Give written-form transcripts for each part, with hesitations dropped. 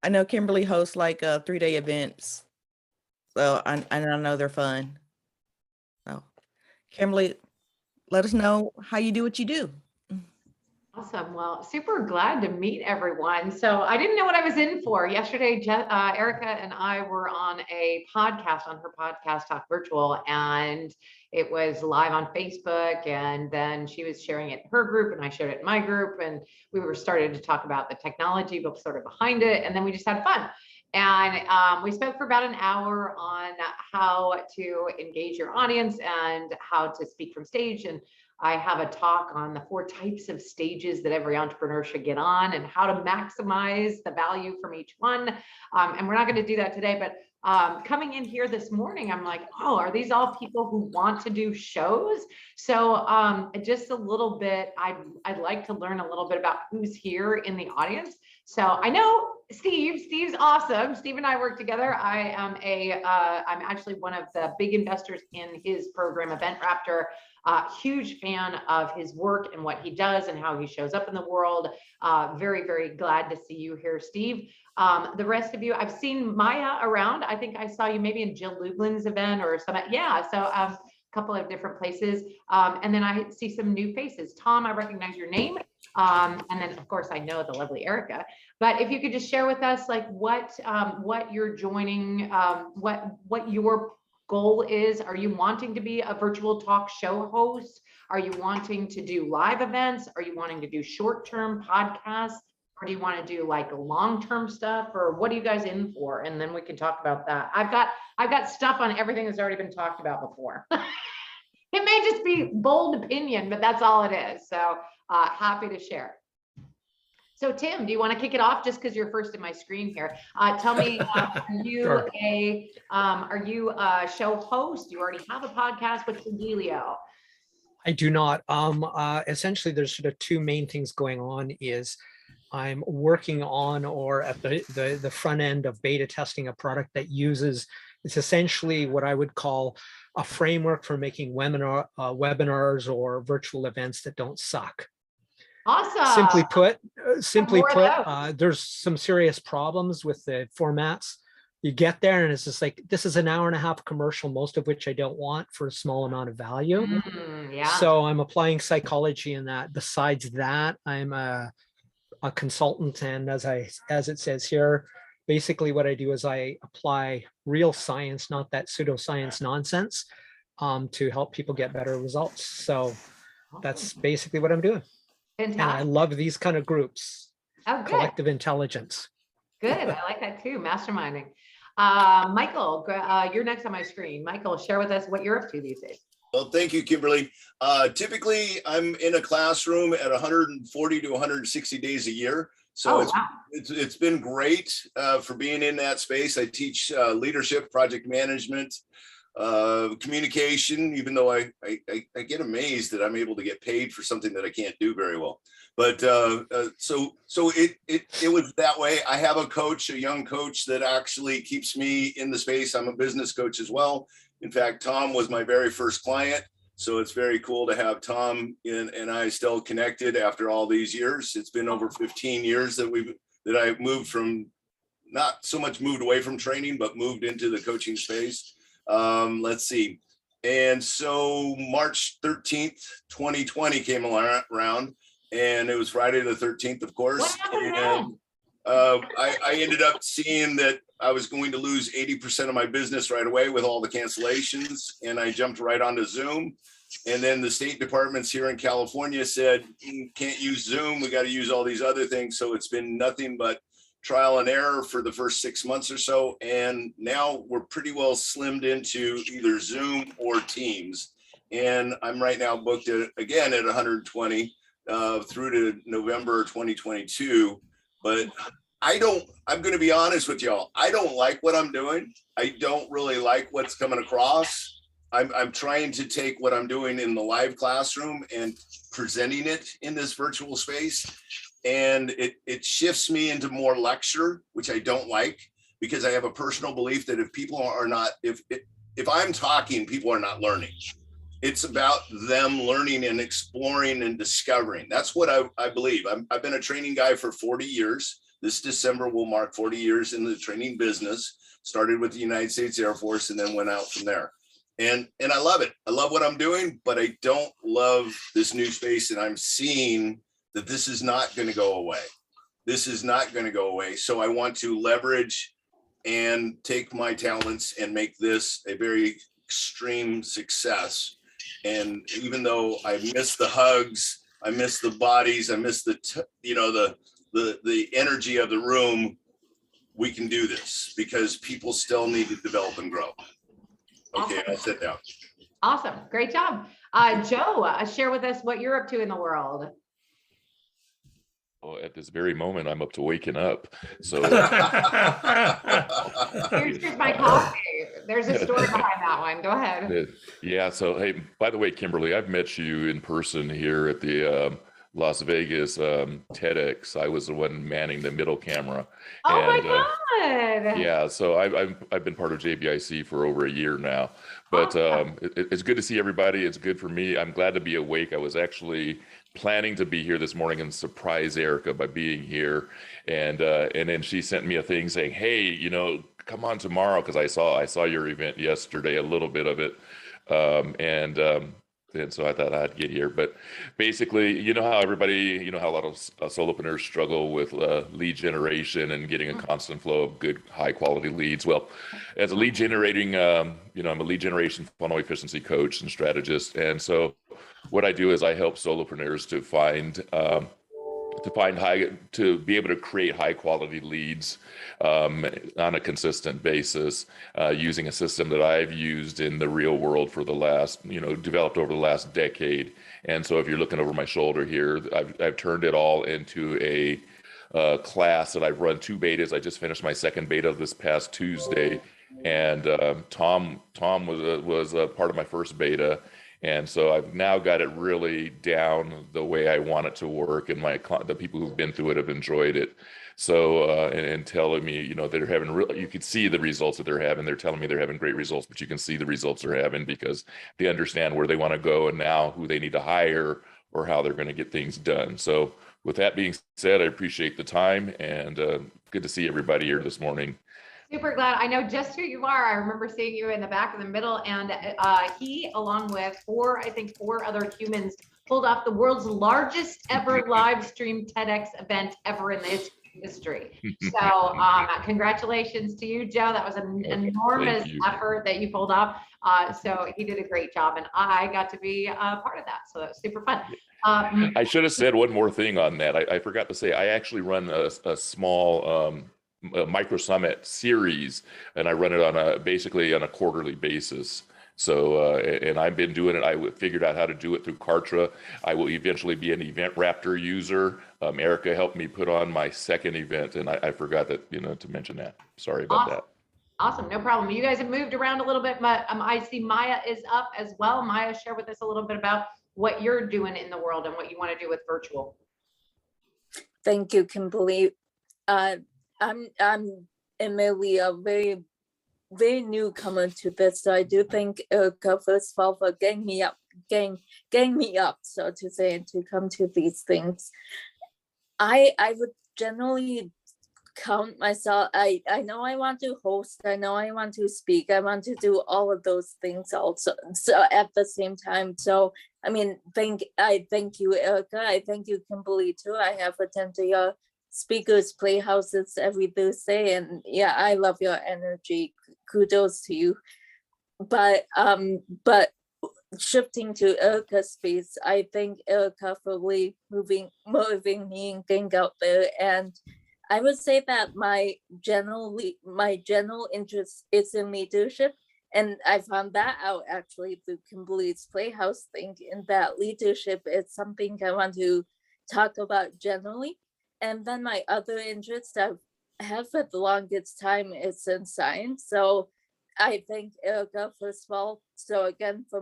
I know Kimberly hosts like 3-day events, so I know they're fun. So, Kimberly, let us know how you do what you do. Awesome. Well, super glad to meet everyone. So I didn't know what I was in for. Yesterday, Erica and I were on a podcast on her podcast, Talk Virtual, and it was live on Facebook. And then she was sharing it in her group, and I shared it in my group. And we were started to talk about the technology, but sort of behind it. And then we just had fun. And we spoke for about an hour on how to engage your audience and how to speak from stage. And I have a talk on the 4 types of stages that every entrepreneur should get on and how to maximize the value from each one. And we're not going to do that today, but coming in here this morning, I'm like, oh, are these all people who want to do shows? So just a little bit, I'd like to learn a little bit about who's here in the audience. So I know Steve's awesome. Steve and I work together. I'm actually one of the big investors in his program, Event Raptor. Huge fan of his work and what he does and how he shows up in the world. Very, very glad to see you here, Steve. The rest of you, I've seen Maya around. I think I saw you maybe in Jill Lublin's event or something. Yeah, so a couple of different places. And then I see some new faces. Tom, I recognize your name. And then of course I know the lovely Erica, but if you could just share with us like what you're joining, what your goal is. Are you wanting to be a virtual talk show host? Are you wanting to do live events? Are you wanting to do short-term podcasts? Or do you want to do like long-term stuff? Or what are you guys in for? And then we can talk about that. I've got stuff on everything that's already been talked about before. It may just be bold opinion, but that's all it is. So happy to share. So Tim, do you want to kick it off just because you're first in my screen here? Tell me, are you sure. Are you a show host? You already have a podcast? What's the dealio? I do not. Essentially, there's sort of 2 main things going on. Is I'm working on or at the front end of beta testing a product that uses, it's essentially what I would call a framework for making webinars or virtual events that don't suck. Awesome. Simply put, there's some serious problems with the formats. You get there and it's just like, this is an hour-and-a-half commercial, most of which I don't want for a small amount of value. Yeah. So I'm applying psychology in that. Besides that, I'm a consultant, and as it says here, basically what I do is I apply real science, not that pseudoscience nonsense, to help people get better results. So that's basically what I'm doing. Fantastic. And I love these kind of groups. Oh, good. Collective intelligence. Good. I like that too. Masterminding. Michael, you're next on my screen. Michael, share with us what you're up to these days. Well, thank you, Kimberly. Typically, I'm in a classroom at 140 to 160 days a year. So it's been great for being in that space. I teach leadership, project management, communication, even though I get amazed that I'm able to get paid for something that I can't do very well. But so it was that way. I have a coach, a young coach that actually keeps me in the space. I'm a business coach as well. In fact, Tom was my very first client. So it's very cool to have Tom and I still connected after all these years. It's been over 15 years that I've moved from, not so much moved away from training, but moved into the coaching space. Let's see. And so March 13th, 2020 came around, and it was Friday the 13th, of course. And I ended up seeing that I was going to lose 80% of my business right away with all the cancellations. And I jumped right onto Zoom. And then the state departments here in California said, can't use Zoom. We got to use all these other things. So it's been nothing but trial and error for the first 6 months or so. And now we're pretty well slimmed into either Zoom or Teams. And I'm right now booked again at 120 through to November 2022. But I'm going to be honest with y'all. I don't like what I'm doing. I don't really like what's coming across. I'm trying to take what I'm doing in the live classroom and presenting it in this virtual space. And it shifts me into more lecture, which I don't like, because I have a personal belief that if people are not, if I'm talking, people are not learning. It's about them learning and exploring and discovering. That's what I believe. I've been a training guy for 40 years. This December will mark 40 years in the training business. Started with the United States Air Force and then went out from there. And I love it. I love what I'm doing, but I don't love this new space. And I'm seeing that this is not going to go away. This is not going to go away. So I want to leverage and take my talents and make this a very extreme success. And even though I miss the hugs, I miss the bodies, I miss the energy of the room, we can do this because people still need to develop and grow. Okay, Awesome. I'll sit down. Awesome. Great job. Joe, share with us what you're up to in the world. Well, at this very moment, I'm up to waking up. So Here's my coffee. There's a story behind that one. Go ahead. yeah. So, hey, by the way, Kimberly, I've met you in person here at the Las Vegas TEDx. I was the one manning the middle camera. Oh and, my God. yeah. So I've been part of JBIC for over a year now. But Awesome. it's good to see everybody. It's good for me. I'm glad to be awake. I was actually planning to be here this morning and surprise Erica by being here. And then she sent me a thing saying, hey, you know, come on tomorrow. Cause I saw your event yesterday, a little bit of it. And so I thought I'd get here, but basically, you know how a lot of solopreneurs struggle with lead generation and getting a constant flow of good, high quality leads. Well, as a lead generating, I'm a lead generation funnel efficiency coach and strategist. And so what I do is I help solopreneurs to be able to create high quality leads on a consistent basis using a system that I've used in the real world for the last, developed over the last decade. And so if you're looking over my shoulder here, I've turned it all into a class that I've run 2 betas. I just finished my second beta this past Tuesday, and Tom was a part of my first beta. And so I've now got it really down the way I want it to work, and the people who've been through it have enjoyed it. So and telling me, they're having you can see the results that they're having. They're telling me they're having great results, but you can see the results they're having because they understand where they want to go and now who they need to hire or how they're going to get things done. So with that being said, I appreciate the time and good to see everybody here this morning. Super glad. I know just who you are. I remember seeing you in the back in the middle, and he, along with four other humans, pulled off the world's largest ever live stream TEDx event ever in the history. So congratulations to you, Joe. That was an enormous effort that you pulled off. So he did a great job, and I got to be a part of that. So that was super fun. I should have said one more thing on that. I forgot to say, I actually run a small micro summit series, and I run it basically on a quarterly basis. So, and I've been doing it. I figured out how to do it through Kartra. I will eventually be an Event Raptor user. Erica helped me put on my second event, and I forgot that, to mention that. Sorry about that. Awesome, no problem. You guys have moved around a little bit, but I see Maya is up as well. Maya, share with us a little bit about what you're doing in the world and what you want to do with virtual. Thank you, Kimberly. I'm Emily, a very, very newcomer to this. So I do thank Erica first of all for getting me up, so to say, and to come to these things. I would generally count myself. I know I want to host. I know I want to speak. I want to do all of those things also. So at the same time. So I mean, I thank you, Erica. I thank you, Kimberly, too. I have attended your speakers playhouses every Thursday, and yeah, I love your energy. Kudos to you. But shifting to Erica's space, I thank Erica for really moving me and getting out there. And I would say that my general interest is in leadership, and I found that out actually through Kimberly's Playhouse thing. In that leadership is something I want to talk about generally. And then my other interest I've had for the longest time is in science. So I thank Erica first of all, so again, for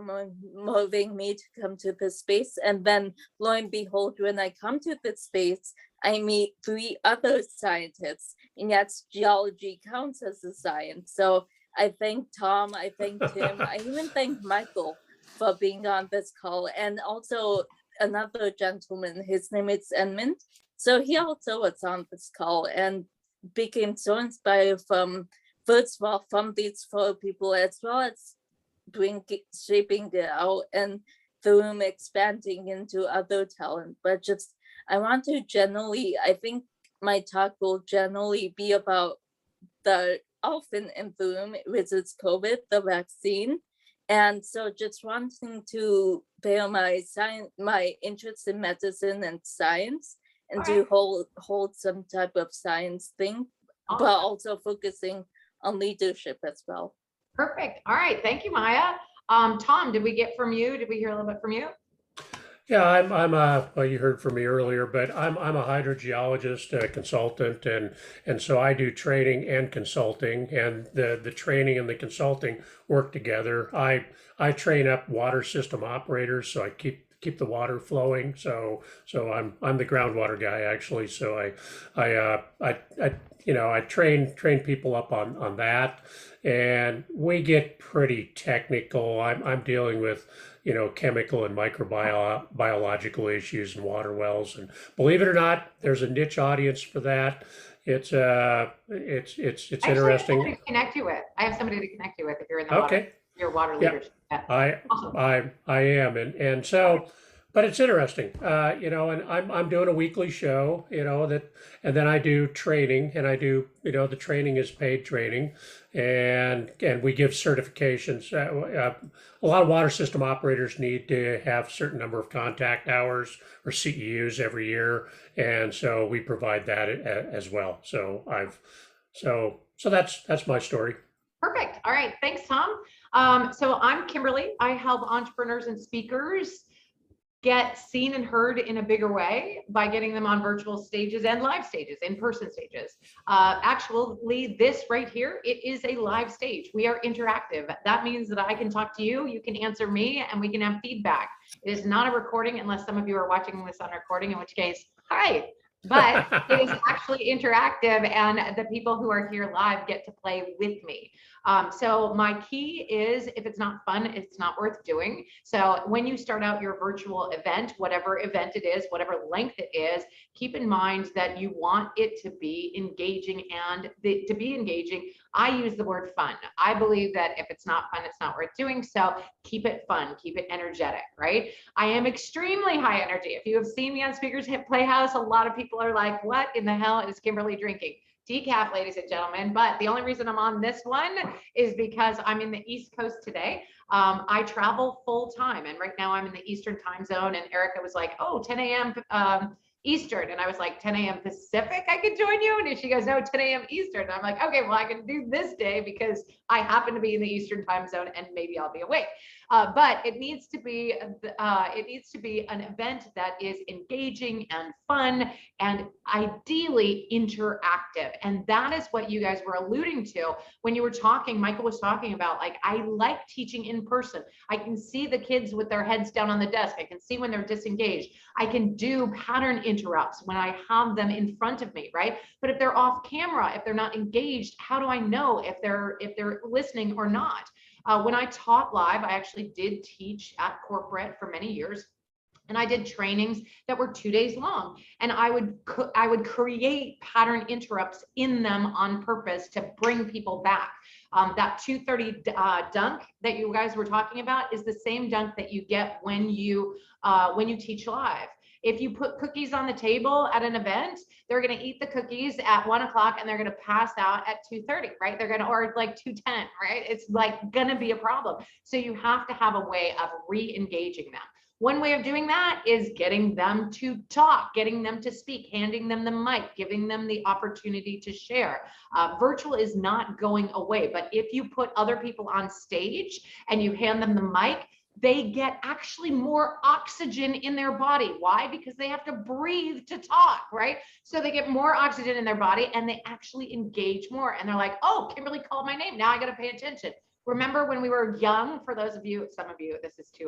motivating me to come to this space. And then lo and behold, when I come to this space, I meet 3 other scientists, and yes, geology counts as a science. So I thank Tom, I thank Tim, I even thank Michael for being on this call. And also another gentleman, his name is Edmund. So he also was on this call and became so inspired from, first of all, from these 4 people, as well as shaping it out and through expanding into other talent. But just, I want to generally, I think my talk will generally be about the elephant in the room, which is COVID, the vaccine. And so just wanting to bear my interest in medicine and science, and to hold some type of science thing, but also focusing on leadership as well. Perfect. All right. Thank you, Maya. Tom, did we hear a little bit from you? Yeah, I'm well, you heard from me earlier, but I'm a hydrogeologist, a consultant, and so I do training and consulting, and the training and the consulting work together. I train up water system operators, so I keep the water flowing. So I'm the groundwater guy, actually. So I train people up on that, and we get pretty technical. I'm dealing with chemical and microbiological issues in water wells, and believe it or not, there's a niche audience for that. It's interesting. I have somebody to connect you with if you're in the Okay. your water Yeah. leadership. Yeah. I am, and so, but it's interesting, and I'm doing a weekly show, and then I do training, and I do, the training is paid training, and we give certifications. A lot of water system operators need to have a certain number of contact hours or CEUs every year, and so we provide that as well. So so that's my story. Perfect. All right. Thanks, Tom. So I'm Kimberly. I help entrepreneurs and speakers get seen and heard in a bigger way by getting them on virtual stages and live stages, in-person stages. Actually, this right here, it is a live stage. We are interactive. That means that I can talk to you, you can answer me, and we can have feedback. It is not a recording unless some of you are watching this on recording, in which case, hi. But it is actually interactive, and the people who are here live get to play with me. So my key is, if it's not fun, it's not worth doing. So when you start out your virtual event, whatever event it is, whatever length it is, keep in mind that you want it to be engaging, and to be engaging, I use the word fun. I believe that if it's not fun, it's not worth doing. So keep it fun, keep it energetic, right? I am extremely high energy. If you have seen me on Speakers Playhouse, a lot of people are like, what in the hell is Kimberly drinking? Decaf, ladies and gentlemen. But the only reason I'm on this one is because I'm in the East Coast today. I travel full time, and right now I'm in the Eastern time zone, and Erica was like, oh, 10 a.m. Eastern. And I was like, 10 a.m. Pacific, I could join you. And she goes, no, 10 a.m. Eastern. And I'm like, okay, well, I can do this day because I happen to be in the Eastern time zone, and maybe I'll be awake. But it needs to be an event that is engaging and fun and ideally interactive. And that is what you guys were alluding to when you were talking. Michael was talking about, like, I like teaching in person. I can see the kids with their heads down on the desk. I can see when they're disengaged. I can do pattern interrupts when I have them in front of me, right? But if they're off camera, if they're not engaged, how do I know if they're listening or not? When I taught live, I actually did teach at corporate for many years. And I did trainings that were 2 days long, and I would create pattern interrupts in them on purpose to bring people back. That 2:30 dunk that you guys were talking about is the same dunk that you get when you teach live. If you put cookies on the table at an event, they're going to eat the cookies at 1 o'clock and they're going to pass out at 2:30, right? They're going to, or like 2:10, right? It's like going to be a problem. So you have to have a way of re-engaging them. One way of doing that is getting them to talk, getting them to speak, handing them the mic, giving them the opportunity to share. Virtual is not going away, but if you put other people on stage and you hand them the mic, they get actually more oxygen in their body. Why? Because they have to breathe to talk, right? So they get more oxygen in their body and they actually engage more. And they're like, oh, Kimberly called my name. Now I got to pay attention. Remember when we were young, for those of you, some of you,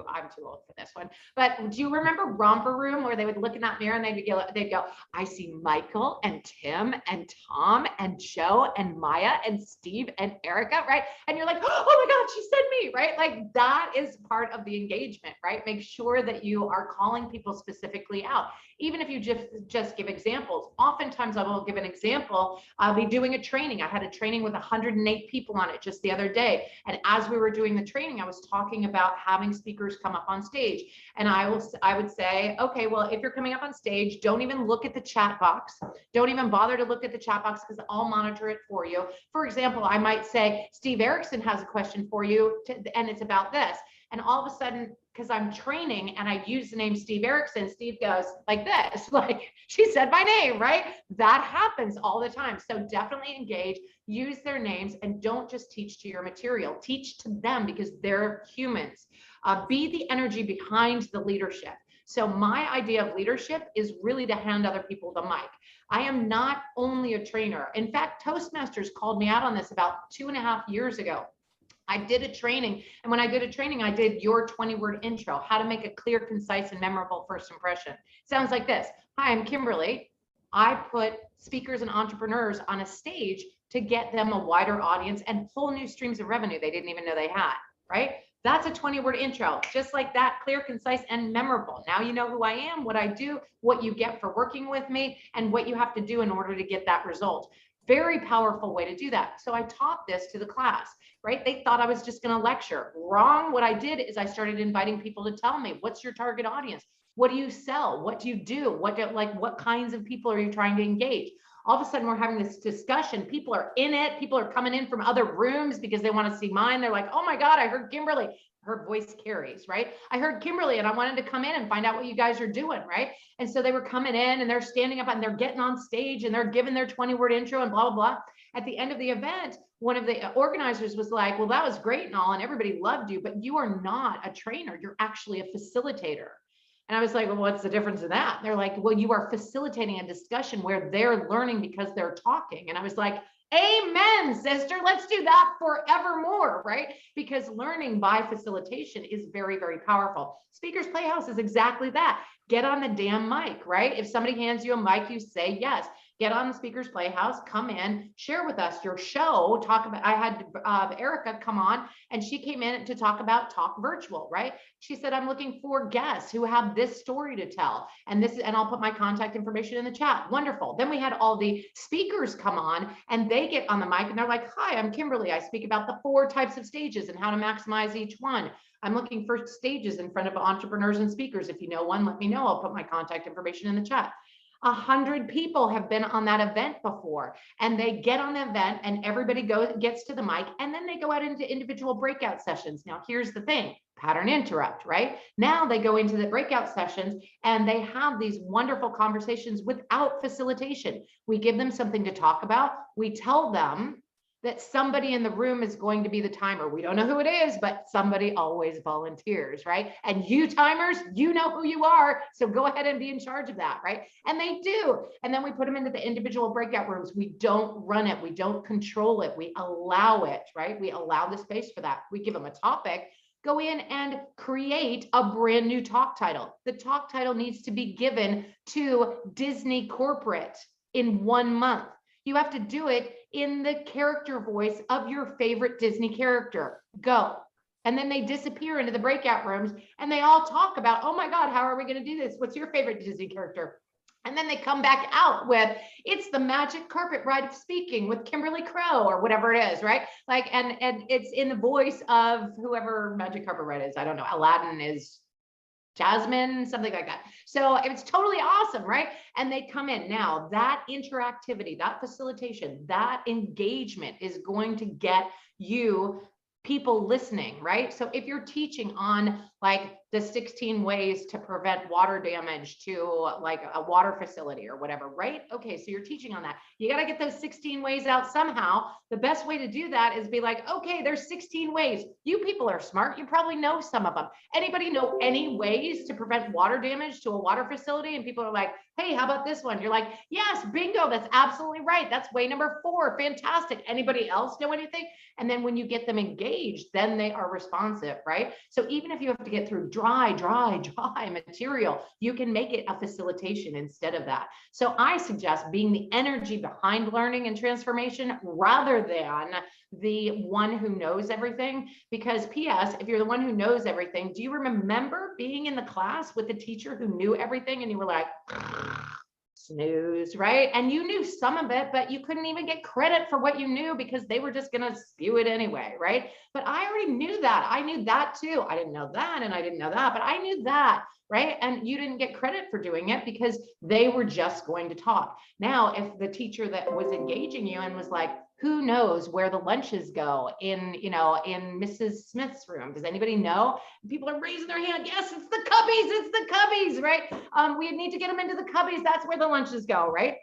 I'm too old for this one, but do you remember Romper Room where they would look in that mirror and they'd go, I see Michael and Tim and Tom and Joe and Maya and Steve and Erica, right? And you're like, oh my God, she said me, right? Like that is part of the engagement, right? Make sure that you are calling people specifically out. Even if you just give examples. Oftentimes I will give an example. I'll be doing a training. I had a training with 108 people on it just the other day. And as we were doing the training, I was talking about having speakers come up on stage. And I would say, okay, well, if you're coming up on stage, don't even look at the chat box. Don't even bother to look at the chat box because I'll monitor it for you. For example, I might say, Steve Erickson has a question for you, and it's about this. And all of a sudden, because I'm training and I use the name Steve Erickson, Steve goes like this, like she said my name, right? That happens all the time. So definitely engage, use their names, and don't just teach to your material, teach to them because they're humans. Be the energy behind the leadership. So my idea of leadership is really to hand other people the mic. I am not only a trainer. In fact, Toastmasters called me out on this about 2.5 years ago. I did a training, and when I did a training, I did your 20-word intro, how to make a clear, concise, and memorable first impression. Sounds like this. Hi, I'm Kimberly. I put speakers and entrepreneurs on a stage to get them a wider audience and whole new streams of revenue they didn't even know they had, right? That's a 20-word intro, just like that, clear, concise, and memorable. Now you know who I am, what I do, what you get for working with me, and what you have to do in order to get that result. Very powerful way to do that. So I taught this to the class, right? They thought I was just going to lecture. Wrong. What I did is I started inviting people to tell me, what's your target audience? What do you sell? What do you do? What kinds of people are you trying to engage? All of a sudden we're having this discussion. People are in it. People are coming in from other rooms because they want to see mine. They're like, oh my God, I heard Kimberly. Her voice carries, right? I heard Kimberly and I wanted to come in and find out what you guys are doing, right? And so they were coming in and they're standing up and they're getting on stage and they're giving their 20-word intro and blah, blah, blah. At the end of the event, one of the organizers was like, well, that was great and all, and everybody loved you, but you are not a trainer. You're actually a facilitator. And I was like, well, what's the difference in that? And they're like, well, you are facilitating a discussion where they're learning because they're talking. And I was like, amen, sister. Let's do that forevermore, right? Because learning by facilitation is very, very powerful. Speakers Playhouse is exactly that. Get on the damn mic, right? If somebody hands you a mic, you say yes. Get on the Speakers Playhouse, come in, share with us your show, talk about, I had Erica come on and she came in to talk about Talk Virtual, right? She said, I'm looking for guests who have this story to tell. And I'll put my contact information in the chat. Wonderful. Then we had all the speakers come on and they get on the mic and they're like, hi, I'm Kimberly. I speak about the 4 types of stages and how to maximize each one. I'm looking for stages in front of entrepreneurs and speakers. If you know one, let me know. I'll put my contact information in the chat. 100 people have been on that event before, and they get on the event and everybody gets to the mic, and then they go out into individual breakout sessions. Now, here's the thing, pattern interrupt, right? Now they go into the breakout sessions and they have these wonderful conversations without facilitation. We give them something to talk about. We tell them that somebody in the room is going to be the timer. We don't know who it is, but somebody always volunteers, right? And you timers, you know who you are. So go ahead and be in charge of that, right? And they do. And then we put them into the individual breakout rooms. We don't run it. We don't control it. We allow it, right? We allow the space for that. We give them a topic. Go in and create a brand new talk title. The talk title needs to be given to Disney corporate in 1 month. You have to do it in the character voice of your favorite Disney character. Go. And then they disappear into the breakout rooms and they all talk about, oh my God, how are we going to do this? What's your favorite Disney character? And then they come back out with, it's the magic carpet ride of speaking with Kimberly Crowe or whatever it is, right? Like, and it's in the voice of whoever magic carpet ride is. I don't know. Aladdin is Jasmine, something like that. So it's totally awesome, right? And they come in. Now that interactivity, that facilitation, that engagement is going to get you people listening, right? So if you're teaching on like the 16 ways to prevent water damage to like a water facility or whatever, right? Okay, so you're teaching on that. You got to get those 16 ways out somehow. The best way to do that is be like, okay, there's 16 ways. You people are smart. You probably know some of them. Anybody know any ways to prevent water damage to a water facility? And people are like, hey, how about this one? You're like, yes, bingo, that's absolutely right. That's way number 4. Fantastic. Anybody else know anything? And then when you get them engaged, then they are responsive, right? So even if you have to get through dry material, you can make it a facilitation instead of that. So I suggest being the energy behind learning and transformation rather than the one who knows everything. Because PS, if you're the one who knows everything, do you remember being in the class with the teacher who knew everything and you were like, snooze, right? And you knew some of it, but you couldn't even get credit for what you knew because they were just going to spew it anyway, right? But I already knew that. I knew that too. I didn't know that and I didn't know that, but I knew that, right? And you didn't get credit for doing it because they were just going to talk. Now, if the teacher that was engaging you and was like, who knows where the lunches go in, you know, in Mrs. Smith's room? Does anybody know? People are raising their hand. Yes, it's the cubbies. It's the cubbies, right? We need to get them into the cubbies. That's where the lunches go, right?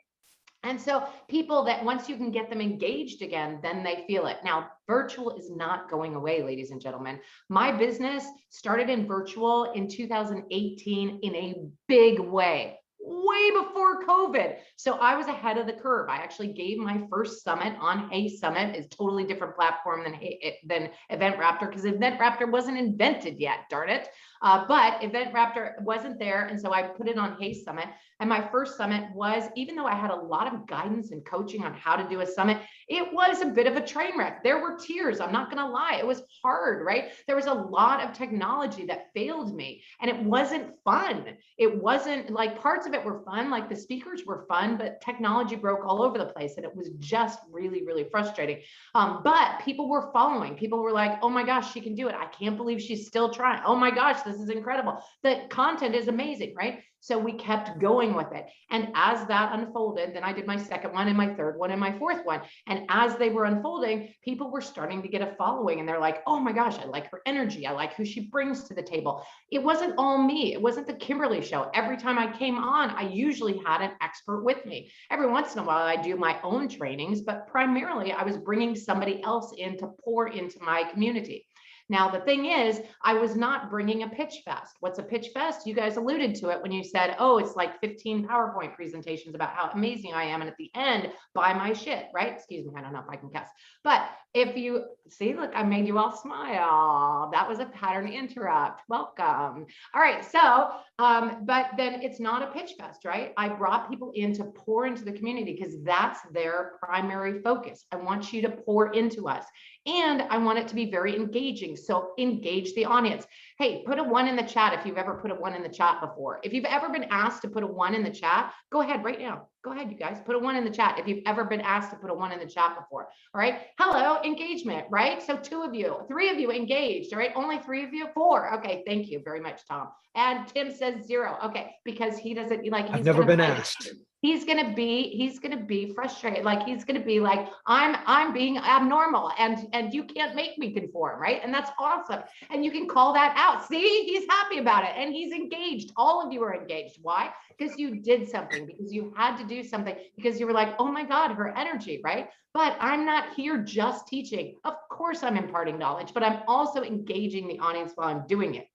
And so people that once you can get them engaged again, then they feel it. Now, virtual is not going away, ladies and gentlemen. My business started in virtual in 2018 in a big way. Way before COVID. So I was ahead of the curve. I actually gave my first summit on Hey Summit. It's a totally different platform than Event Raptor because Event Raptor wasn't invented yet, darn it. But Event Raptor wasn't there. And so I put it on Hey Summit. And my first summit was, even though I had a lot of guidance and coaching on how to do a summit, it was a bit of a train wreck. There were tears. I'm not going to lie. It was hard, right? There was a lot of technology that failed me and it wasn't fun. It wasn't like parts of it were fun. Like the speakers were fun, but technology broke all over the place. And it was just really, really frustrating. But people were following. People were like, oh my gosh, she can do it. I can't believe she's still trying. Oh my gosh, this is incredible. The content is amazing, right? So we kept going with it. And as that unfolded, then I did my second one and my third one and my fourth one. And as they were unfolding, people were starting to get a following and they're like, oh my gosh, I like her energy. I like who she brings to the table. It wasn't all me. It wasn't the Kimberly show. Every time I came on, I usually had an expert with me. Every once in a while, I do my own trainings, but primarily I was bringing somebody else in to pour into my community. Now, the thing is, I was not bringing a pitch fest. What's a pitch fest? You guys alluded to it when you said, oh, it's like 15 PowerPoint presentations about how amazing I am. And at the end, buy my shit, right? Excuse me, I don't know if I can cuss. But if you see, look, I made you all smile. That was a pattern interrupt. Welcome. All right. So, but then it's not a pitch fest, right? I brought people in to pour into the community because that's their primary focus. I want you to pour into us. And I want it to be very engaging. So engage the audience. Hey, put a 1 in the chat if you've ever put a 1 in the chat before. If you've ever been asked to put a 1 in the chat, go ahead right now. Go ahead, you guys, put a 1 in the chat if you've ever been asked to put a 1 in the chat before. All right. Hello, engagement, right? So 2 of you, 3 of you engaged. All right. Only 3 of you, 4. Okay. Thank you very much, Tom. And Tim says 0. Okay. Because he doesn't like, I've never been asked. He's gonna be frustrated. Like he's gonna be like, I'm being abnormal and you can't make me conform, right? And that's awesome. And you can call that out. See, he's happy about it and he's engaged. All of you are engaged. Why? Because you did something, because you had to do something, because you were like, oh my God, her energy, right? But I'm not here just teaching. Of course I'm imparting knowledge, but I'm also engaging the audience while I'm doing it.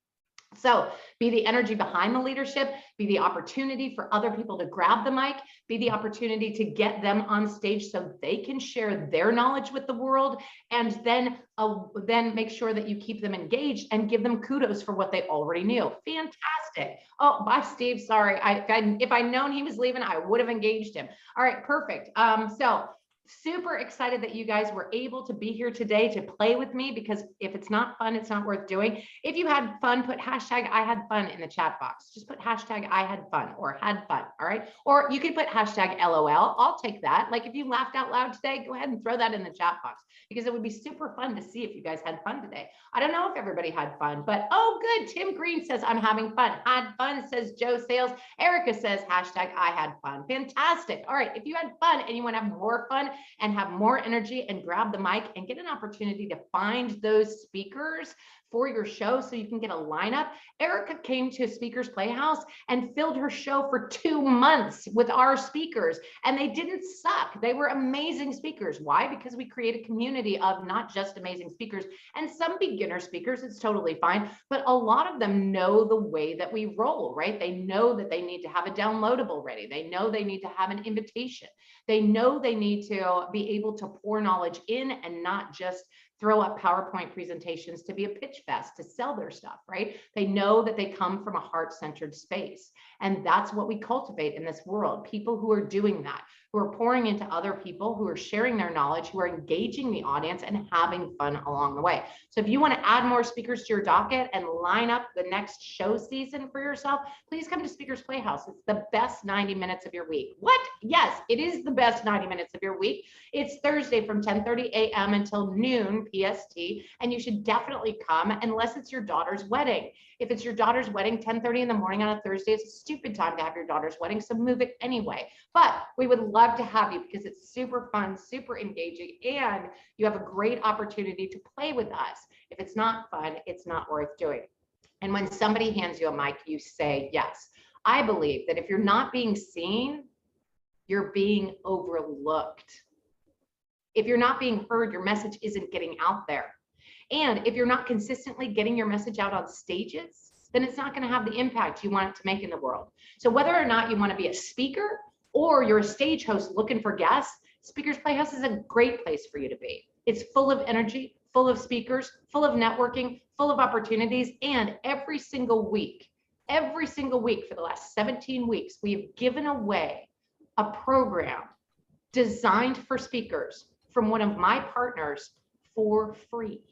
So be the energy behind the leadership, be the opportunity for other people to grab the mic, be the opportunity to get them on stage so they can share their knowledge with the world, and then make sure that you keep them engaged and give them kudos for what they already knew. Fantastic. Oh, bye, Steve. Sorry. If I'd known he was leaving, I would have engaged him. All right, perfect. So super excited that you guys were able to be here today to play with me, because if it's not fun, it's not worth doing. If you had fun, put hashtag I had fun in the chat box. Just put hashtag I had fun or had fun. All right. Or you could put hashtag LOL. I'll take that. Like if you laughed out loud today, go ahead and throw that in the chat box, because it would be super fun to see if you guys had fun today. I don't know if everybody had fun, but oh, good. Tim Green says, I'm having fun. Had fun, says Joe Sales. Erica says hashtag I had fun. Fantastic. All right. If you had fun and you want to have more fun and have more energy, and grab the mic and get an opportunity to find those speakers, for your show so you can get a lineup. Erica came to Speakers Playhouse and filled her show for 2 months with our speakers, and they didn't suck. They were amazing speakers. Why? Because we create a community of not just amazing speakers and some beginner speakers, it's totally fine, but a lot of them know the way that we roll, right? They know that they need to have a downloadable ready. They know they need to have an invitation. They know they need to be able to pour knowledge in and not just throw up PowerPoint presentations to be a pitch fest to sell their stuff, right? They know that they come from a heart-centered space. And that's what we cultivate in this world. People who are doing that, who are pouring into other people, who are sharing their knowledge, who are engaging the audience and having fun along the way. So if you want to add more speakers to your docket and line up the next show season for yourself, please come to Speakers Playhouse. It's the best 90 minutes of your week. What? Yes, it is the best 90 minutes of your week. It's Thursday from 10:30 a.m. until noon PST, and you should definitely come unless it's your daughter's wedding. If it's your daughter's wedding, 10:30 in the morning on a Thursday is a stupid time to have your daughter's wedding, so move it anyway. But we would love to have you because it's super fun, super engaging, and you have a great opportunity to play with us. If it's not fun, it's not worth doing. And when somebody hands you a mic, you say yes. I believe that if you're not being seen, you're being overlooked. If you're not being heard, your message isn't getting out there. And if you're not consistently getting your message out on stages, then it's not going to have the impact you want it to make in the world. So whether or not you want to be a speaker or you're a stage host looking for guests, Speakers Playhouse is a great place for you to be. It's full of energy, full of speakers, full of networking, full of opportunities. And every single week for the last 17 weeks, we have given away a program designed for speakers from one of my partners for free.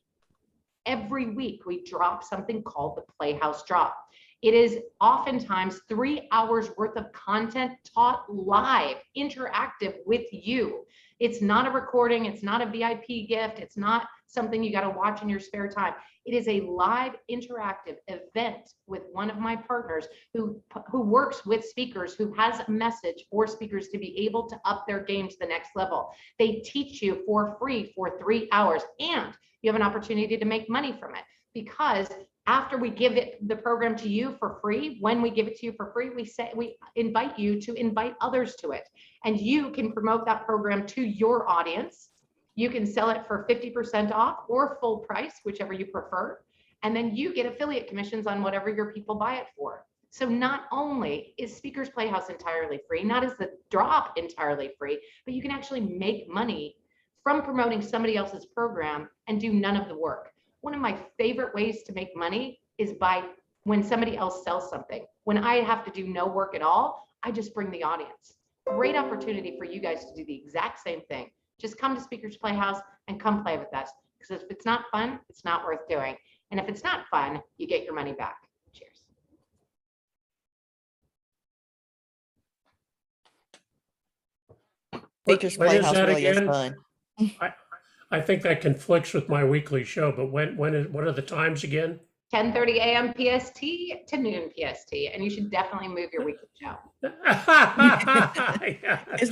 Every week we drop something called the Playhouse Drop. It is oftentimes 3 hours worth of content taught live, interactive with you. It's not a recording, it's not a VIP gift, it's not something you got to watch in your spare time. It is a live interactive event with one of my partners who works with speakers, who has a message for speakers to be able to up their game to the next level. They teach you for free for 3 hours, and you have an opportunity to make money from it, because after we give the program to you for free, when we give it to you for free, we invite you to invite others to it, and you can promote that program to your audience. You can sell it for 50% off or full price, whichever you prefer. And then you get affiliate commissions on whatever your people buy it for. So not only is Speakers Playhouse entirely free, not is the drop entirely free, but you can actually make money from promoting somebody else's program and do none of the work. One of my favorite ways to make money is by when somebody else sells something. When I have to do no work at all, I just bring the audience. Great opportunity for you guys to do the exact same thing. Just come to Speakers Playhouse and come play with us. Because if it's not fun, it's not worth doing. And if it's not fun, you get your money back. Cheers. Speakers When is Playhouse that really is again? fun. I think that conflicts with my weekly show, but what are the times again? 10:30 a.m. PST to noon PST. And you should definitely move your weekly show. It's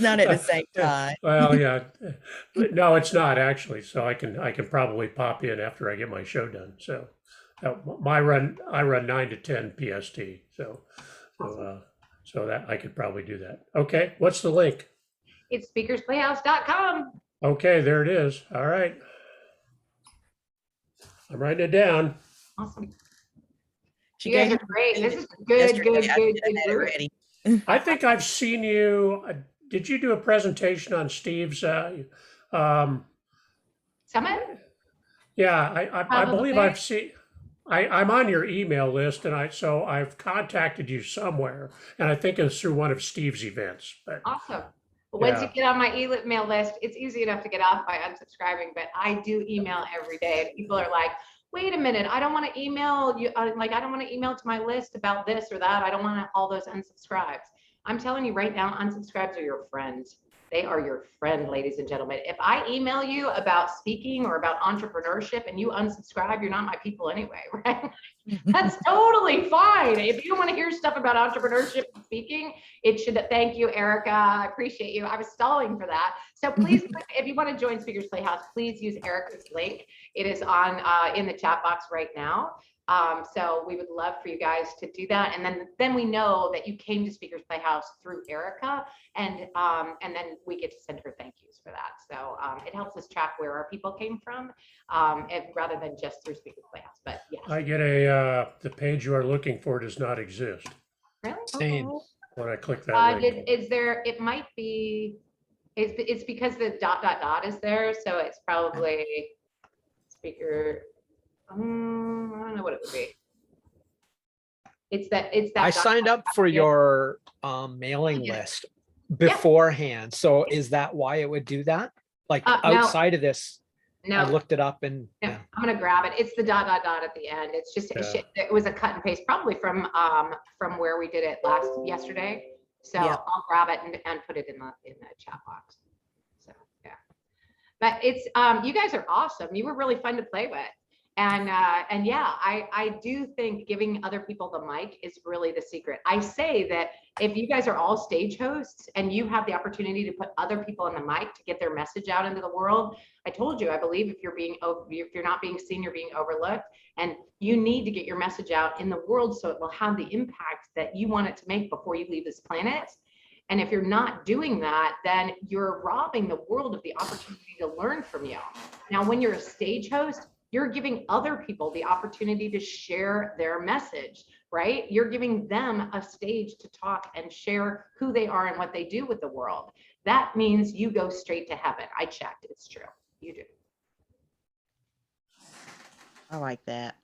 not at the same time. Well, yeah. No, it's not actually. So I can probably pop in after I get my show done. So I run 9 to 10 PST. So that I could probably do that. Okay. What's the link? It's speakersplayhouse.com. Okay, there it is. All right. I'm writing it down. Awesome. She You guys gave are great. This is yesterday. good I should have had it group. ready. I think I've seen you. Did you do a presentation on Steve's? Summit? Yeah, I believe Probably. I've seen. I'm on your email list, and I've contacted you somewhere, and I think it's through one of Steve's events. But Awesome. But once Yeah. you get on my email list, it's easy enough to get off by unsubscribing, but I do email every day, and people are like, wait a minute, I don't want to email you. I don't want to email to my list about this or that. I don't want all those unsubscribes. I'm telling you right now, unsubscribes are your friends. They are your friend, ladies and gentlemen. If I email you about speaking or about entrepreneurship and you unsubscribe, you're not my people anyway, right? That's totally fine. If you don't want to hear stuff about entrepreneurship and speaking, it should. Thank you, Erica. I appreciate you. I was stalling for that. So please, if you want to join Speakers Playhouse, please use Erica's link. It is on in the chat box right now. So we would love for you guys to do that. And then we know that you came to Speakers Playhouse through Erica, and then we get to send her thank yous for that. So it helps us track where our people came from, rather than just through Speakers Playhouse. But yes. I get the page you are looking for does not exist. Really? Same. When I click that link. Is there, it might be, it's because the ... is there. So it's probably speaker. I don't know what it would be. It's that. I signed up for your mailing list beforehand. So is that why it would do that? Like outside of this, no, I looked it up and I'm gonna grab it. It's the ... at the end. It's just it was a cut and paste, probably from where we did it yesterday. So I'll grab it and put it in the chat box. So yeah, but it's you guys are awesome. You were really fun to play with. And yeah, I do think giving other people the mic is really the secret. I say that if you guys are all stage hosts and you have the opportunity to put other people on the mic to get their message out into the world, I told you, I believe if you're not being seen, you're being overlooked, and you need to get your message out in the world so it will have the impact that you want it to make before you leave this planet. And if you're not doing that, then you're robbing the world of the opportunity to learn from you. Now, when you're a stage host, you're giving other people the opportunity to share their message, right? You're giving them a stage to talk and share who they are and what they do with the world. That means you go straight to heaven. I checked, it's true. You do. I like that.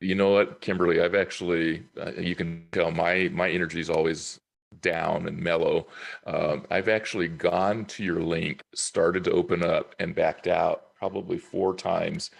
You know what, Kimberly, I've actually, you can tell my energy is always down and mellow. I've actually gone to your link, started to open up and backed out probably 4 times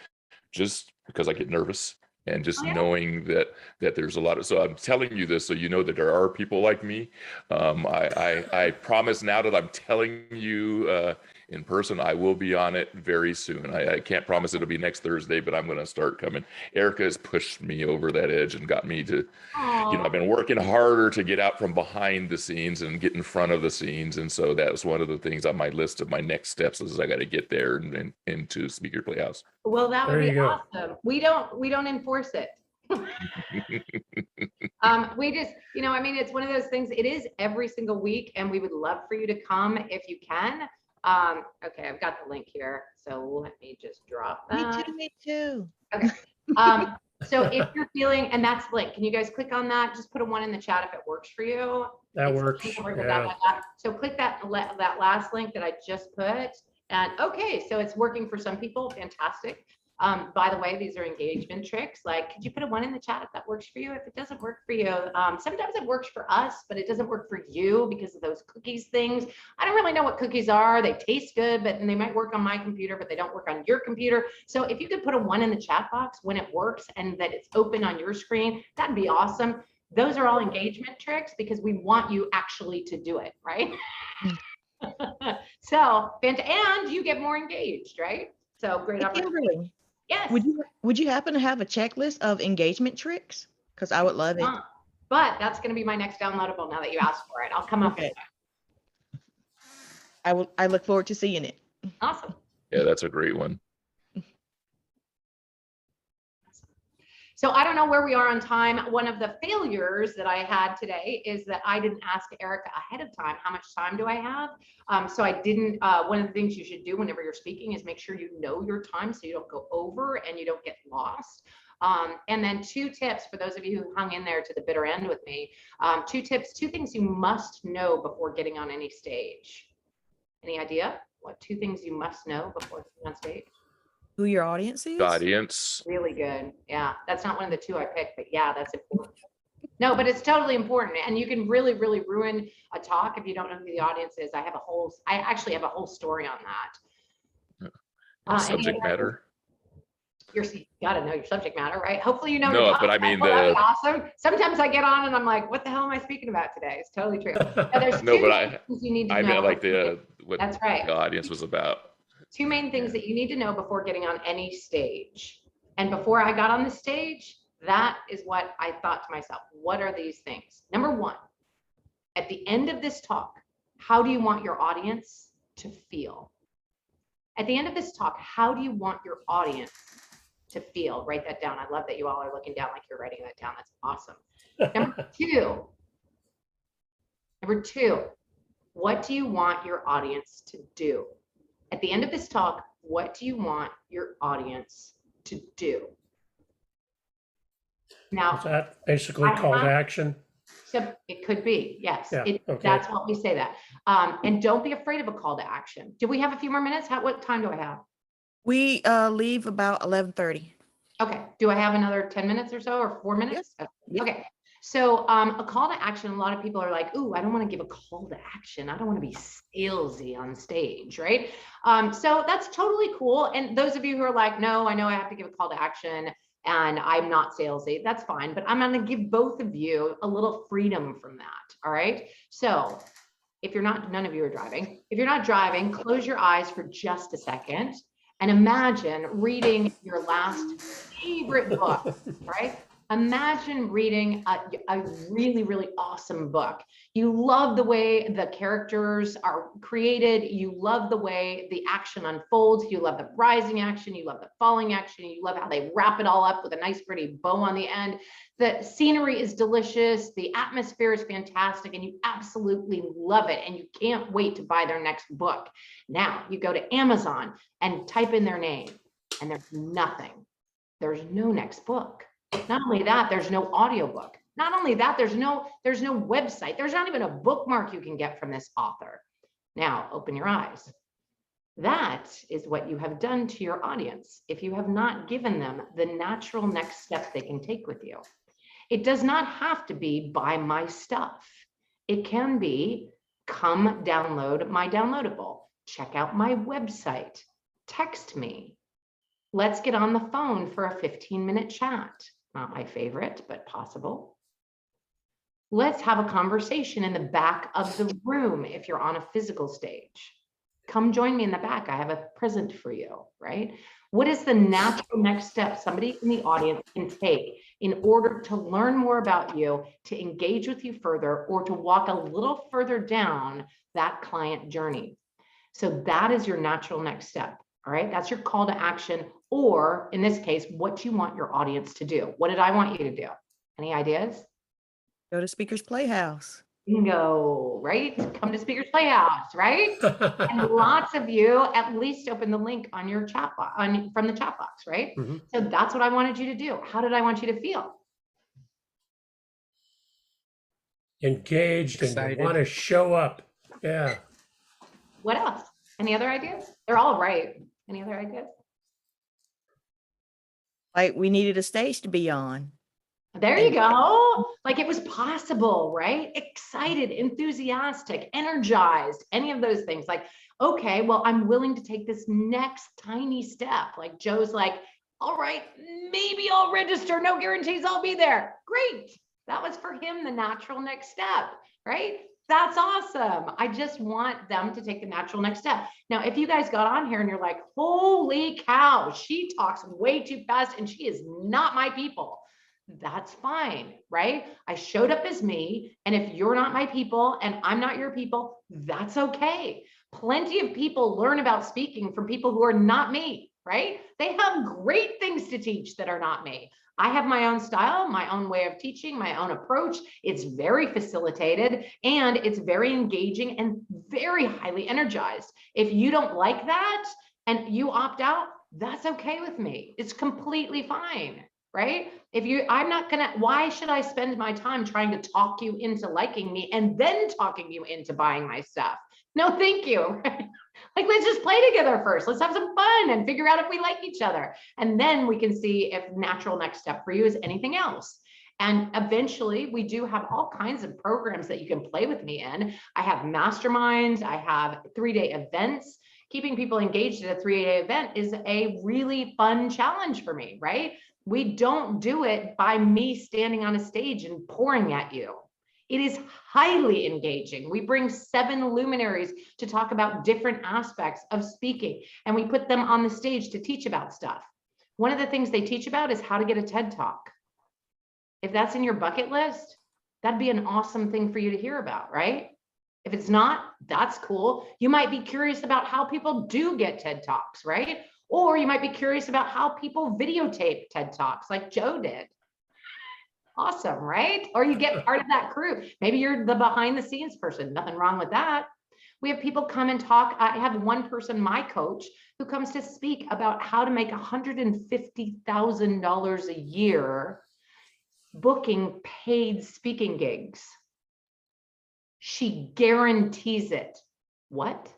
just because I get nervous and just knowing that there's a lot of, so I'm telling you this so you know that there are people like me. I promise now that I'm telling you in person, I will be on it very soon. I can't promise it'll be next Thursday, but I'm going to start coming. Erica has pushed me over that edge and got me to, I've been working harder to get out from behind the scenes and get in front of the scenes. And so that was one of the things on my list of my next steps is I got to get there and into Speaker Playhouse. Well, that would be awesome. We don't enforce it. We just, I mean, it's one of those things, it is every single week, and we would love for you to come if you can. Okay, I've got the link here, so let me just drop that. Me too. Okay. So if you're feeling, and that's the link, can you guys click on that? Just put a 1 in the chat if it works for you. That works. Yeah. So click that last link that I just put. And okay, so it's working for some people. Fantastic. By the way, these are engagement tricks. Like, could you put a 1 in the chat if that works for you? If it doesn't work for you, sometimes it works for us, but it doesn't work for you because of those cookies things. I don't really know what cookies are. They taste good, but they might work on my computer, but they don't work on your computer. So if you could put a 1 in the chat box when it works and that it's open on your screen, that'd be awesome. Those are all engagement tricks because we want you actually to do it, right? So, and you get more engaged, right? So great opportunity. Kimberly, yes. Would you happen to have a checklist of engagement tricks? Because I would love it. But that's going to be my next downloadable now that you asked for it. I'll come up with it. I look forward to seeing it. Awesome. Yeah, that's a great one. So I don't know where we are on time. One of the failures that I had today is that I didn't ask Erica ahead of time, how much time do I have? So I didn't, one of the things you should do whenever you're speaking is make sure you know your time so you don't go over and you don't get lost. And then 2 tips for those of you who hung in there to the bitter end with me. 2 tips, 2 things you must know before getting on any stage. Any idea what 2 things you must know before getting on stage? Who your audience is? Audience. Really good. Yeah, that's not one of the 2 I picked, but yeah, that's important. No, but it's totally important, and you can really, really ruin a talk if you don't know who the audience is. I actually have a whole story on that. Subject matter. you got to know your subject matter, right? Hopefully, you know. No, your but I topic. mean, Well, that'd be awesome. Sometimes I get on and I'm like, what the hell am I speaking about today? It's totally true. Now, there's no, two but things you need to I know. meant like what That's right. the audience was about. Two main things that you need to know before getting on any stage. And before I got on the stage, that is what I thought to myself. What are these things? Number one, at the end of this talk, how do you want your audience to feel? At the end of this talk, how do you want your audience to feel? Write that down. I love that you all are looking down like you're writing that down. That's awesome. Number two, what do you want your audience to do? At the end of this talk, what do you want your audience to do? Now, Is that basically call to action? So it could be, yes. Yeah, okay. That's what we say that. And don't be afraid of a call to action. Do we have a few more minutes? What time do I have? We leave about 11:30. Okay. Do I have another 10 minutes or so, or 4 minutes? Yep. Okay. So a call to action, a lot of people are like, ooh, I don't want to give a call to action. I don't want to be salesy on stage, right? So that's totally cool. And those of you who are like, no, I know I have to give a call to action and I'm not salesy, that's fine. But I'm going to give both of you a little freedom from that. All right. So if you're not, none of you are driving. If you're not driving, close your eyes for just a second and imagine reading your last favorite book, right? Imagine reading a really, really awesome book. You love the way the characters are created. You love the way the action unfolds. You love the rising action. You love the falling action. You love how they wrap it all up with a nice, pretty bow on the end. The scenery is delicious. The atmosphere is fantastic, and you absolutely love it. And you can't wait to buy their next book. Now you go to Amazon and type in their name, and there's nothing. There's no next book. Not only that, there's no audiobook. Not only that, there's no website. There's not even a bookmark you can get from this author. Now, open your eyes. That is what you have done to your audience if you have not given them the natural next step they can take with you. It does not have to be buy my stuff. It can be come download my downloadable, check out my website, text me. Let's get on the phone for a 15-minute chat. Not my favorite, but possible. Let's have a conversation in the back of the room if you're on a physical stage. Come join me in the back. I have a present for you, right? What is the natural next step somebody in the audience can take in order to learn more about you, to engage with you further, or to walk a little further down that client journey? So that is your natural next step. All right, that's your call to action, or in this case, what you want your audience to do. What did I want you to do? Any ideas? Go to Speaker's Playhouse. Bingo, right? Come to Speaker's Playhouse, right? And lots of you at least open the link on your chat box, from the chat box, right? Mm-hmm. So that's what I wanted you to do. How did I want you to feel? Engaged, excited, and you want to show up. Yeah. What else? Any other ideas? They're all right. Any other ideas? Like we needed a stage to be on. There you go. Like it was possible, right? Excited, enthusiastic, energized, any of those things. Like, okay, well, I'm willing to take this next tiny step. Like Joe's like, all right, maybe I'll register. No guarantees I'll be there. Great. That was for him the natural next step, right? That's awesome. I just want them to take the natural next step. Now, if you guys got on here and you're like, holy cow, she talks way too fast and she is not my people, that's fine, right? I showed up as me. And if you're not my people and I'm not your people, that's okay. Plenty of people learn about speaking from people who are not me, right? They have great things to teach that are not me. I have my own style, my own way of teaching, my own approach. It's very facilitated and it's very engaging and very highly energized. If you don't like that and you opt out, that's okay with me. It's completely fine, right? I'm not gonna, why should I spend my time trying to talk you into liking me and then talking you into buying my stuff? No, thank you. Like, let's just play together first. Let's have some fun and figure out if we like each other. And then we can see if natural next step for you is anything else. And eventually we do have all kinds of programs that you can play with me in. I have masterminds, I have 3-day events. keeping people engaged at a 3-day event is a really fun challenge for me, right? We don't do it by me standing on a stage and pouring at you. It is highly engaging. We bring 7 luminaries to talk about different aspects of speaking, and we put them on the stage to teach about stuff. One of the things they teach about is how to get a TED Talk. If that's in your bucket list, that'd be an awesome thing for you to hear about, right? If it's not, that's cool. You might be curious about how people do get TED Talks, right? Or you might be curious about how people videotape TED Talks like Joe did. Awesome, right? Or you get part of that crew. Maybe you're the behind the scenes person. Nothing wrong with that. We have people come and talk. I have one person, my coach, who comes to speak about how to make $150,000 a year booking paid speaking gigs. She guarantees it. What?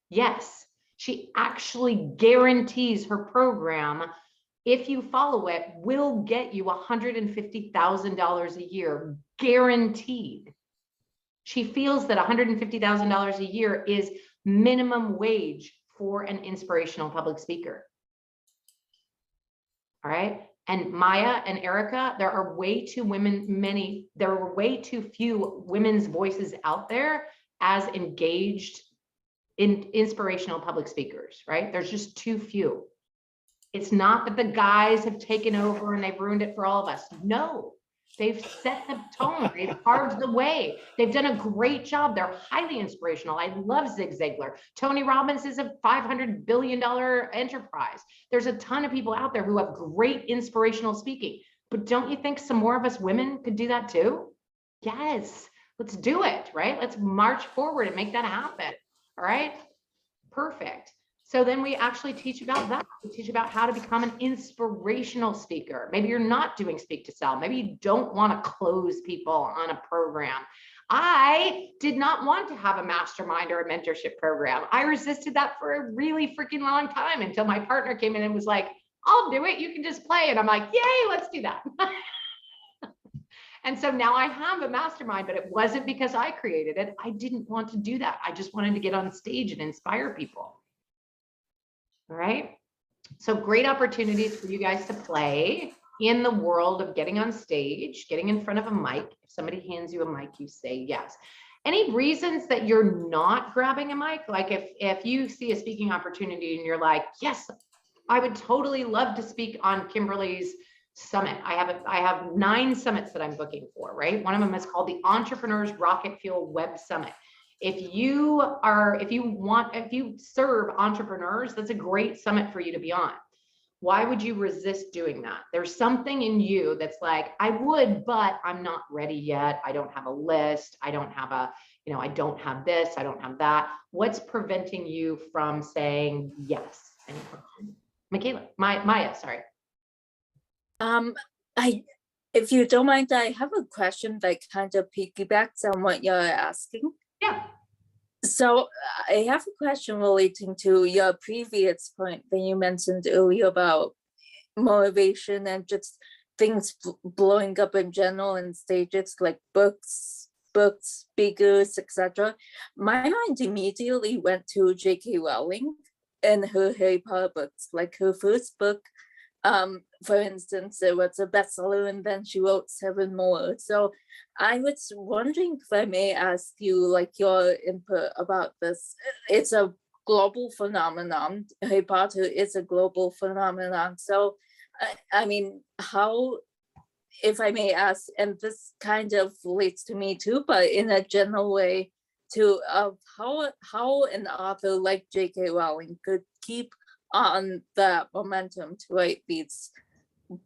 Yes, she actually guarantees her program, if you follow it, will get you $150,000 a year, guaranteed. She feels that $150,000 a year is minimum wage for an inspirational public speaker. All right. And Maya and Erica, there are way too few women's voices out there as engaged in inspirational public speakers, right? There's just too few. It's not that the guys have taken over and they've ruined it for all of us. No, they've set the tone. They've carved the way. They've done a great job. They're highly inspirational. I love Zig Ziglar. Tony Robbins is a $500 billion enterprise. There's a ton of people out there who have great inspirational speaking. But don't you think some more of us women could do that too? Yes, let's do it, right? Let's march forward and make that happen. All right, perfect. So then we actually teach about that. We teach about how to become an inspirational speaker. Maybe you're not doing speak to sell. Maybe you don't want to close people on a program. I did not want to have a mastermind or a mentorship program. I resisted that for a really freaking long time until my partner came in and was like, I'll do it. You can just play. And I'm like, yay, let's do that. And so now I have a mastermind, but it wasn't because I created it. I didn't want to do that. I just wanted to get on stage and inspire people. All right. So great opportunities for you guys to play in the world of getting on stage, getting in front of a mic. If somebody hands you a mic, you say yes. Any reasons that you're not grabbing a mic? Like if you see a speaking opportunity and you're like, yes, I would totally love to speak on Kimberly's summit. I have 9 summits that I'm booking for, right? One of them is called the Entrepreneurs Rocket Fuel Web Summit. If you serve entrepreneurs, that's a great summit for you to be on. Why would you resist doing that? There's something in you that's like, I would, but I'm not ready yet. I don't have a list. I don't have I don't have this. I don't have that. What's preventing you from saying yes? Any questions? Michaela, Maya, sorry. If you don't mind, I have a question that kind of piggybacks on what you're asking. Yeah. So I have a question relating to your previous point that you mentioned earlier about motivation and just things blowing up in general and stages like books, speakers, etc. My mind immediately went to J.K. Rowling and her Harry Potter books, like her first book. For instance, it was a bestseller and then she wrote 7 more. So I was wondering if I may ask you like your input about this. It's a global phenomenon. Harry Potter is a global phenomenon. So, I mean, how, if I may ask, and this kind of relates to me too, but in a general way, to how an author like J.K. Rowling could keep on the momentum to write these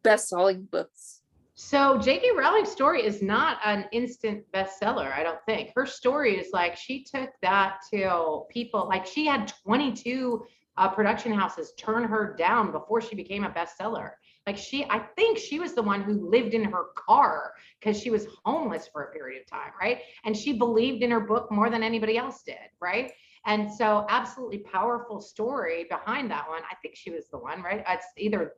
best-selling books. So J.K. Rowling's story is not an instant bestseller, I don't think. Her story is like, she took that to people, like she had 22 production houses turn her down before she became a bestseller. Like I think she was the one who lived in her car because she was homeless for a period of time, right? And she believed in her book more than anybody else did, right? And so absolutely powerful story behind that one. I think she was the one, right? It's either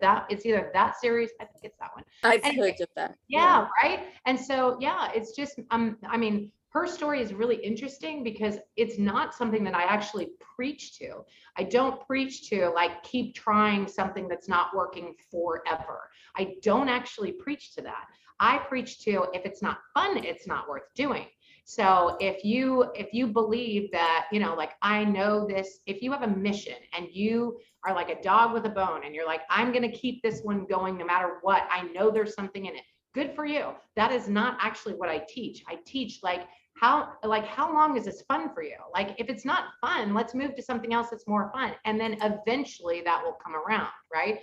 that series. I think it's that one. I've heard of that. Yeah, right. And so, yeah, it's just, I mean, her story is really interesting because it's not something that I actually preach to. I don't preach to like keep trying something that's not working forever. I don't actually preach to that. I preach to if it's not fun, it's not worth doing. So if you believe that, you know, like I know this, if you have a mission and you are like a dog with a bone and you're like, I'm going to keep this one going no matter what, I know there's something in it. Good for you. That is not actually what I teach. I teach like how long is this fun for you? Like if it's not fun, let's move to something else that's more fun. And then eventually that will come around, right?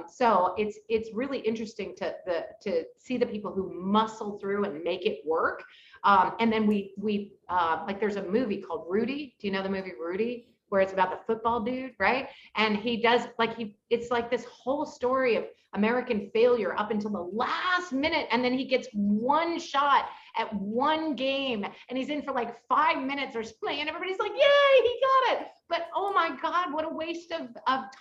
So it's really interesting to see the people who muscle through and make it work. And then we like there's a movie called Rudy. Do you know the movie Rudy? Where it's about the football dude, right? And he does like it's like this whole story of American failure up until the last minute, and then he gets one shot at one game, and he's in for like 5 minutes or something, and everybody's like, "Yay, he got it!" But oh my God, what a waste of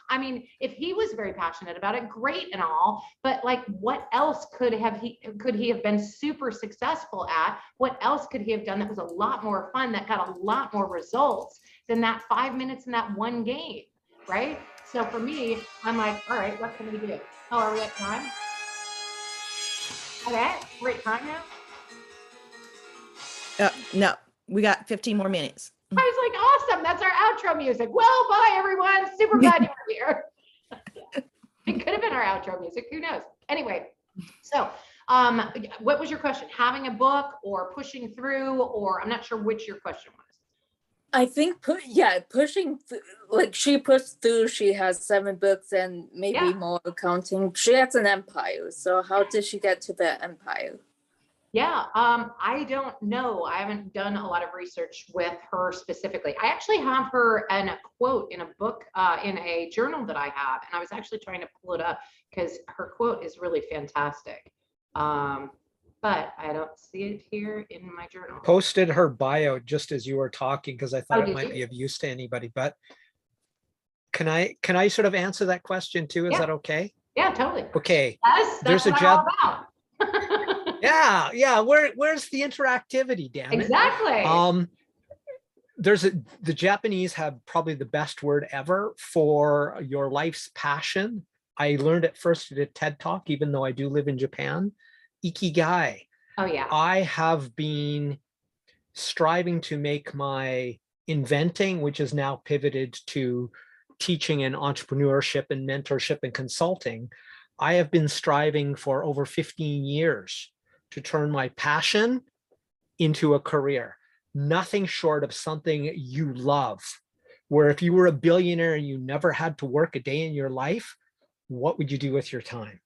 I mean, if he was very passionate about it, great and all, but like, what else could he have been super successful at? What else could he have done that was a lot more fun, that got a lot more results than that 5 minutes in that one game, right? So for me, I'm like, all right, what can we do? Oh, are we at time? Okay, we're at time now? No, we got 15 more minutes. I was like, awesome, that's our outro music. Well, bye everyone, super glad you were here. It could have been our outro music, who knows? Anyway, so what was your question? Having a book or pushing through, or I'm not sure which your question was. I think, pushing, like she pushed through, she has 7 books and maybe more counting. She has an empire. So how did she get to the empire? Yeah, I don't know. I haven't done a lot of research with her specifically. I actually have her in a quote in a book, in a journal that I have, and I was actually trying to pull it up because her quote is really fantastic. But I don't see it here in my journal. Posted her bio just as you were talking because I thought it might you? be of use to anybody. But can I sort of answer that question too? Is that okay? Yeah, totally. Okay. Yes, that's what I'm all about. Yeah. Where's the interactivity, damn it? Exactly. The Japanese have probably the best word ever for your life's passion. I learned it first at a TED Talk, even though I do live in Japan. Ikigai. Oh yeah. I have been striving to make my inventing, which is now pivoted to teaching and entrepreneurship and mentorship and consulting. I have been striving for over 15 years to turn my passion into a career. Nothing short of something you love, where if you were a billionaire and you never had to work a day in your life, what would you do with your time?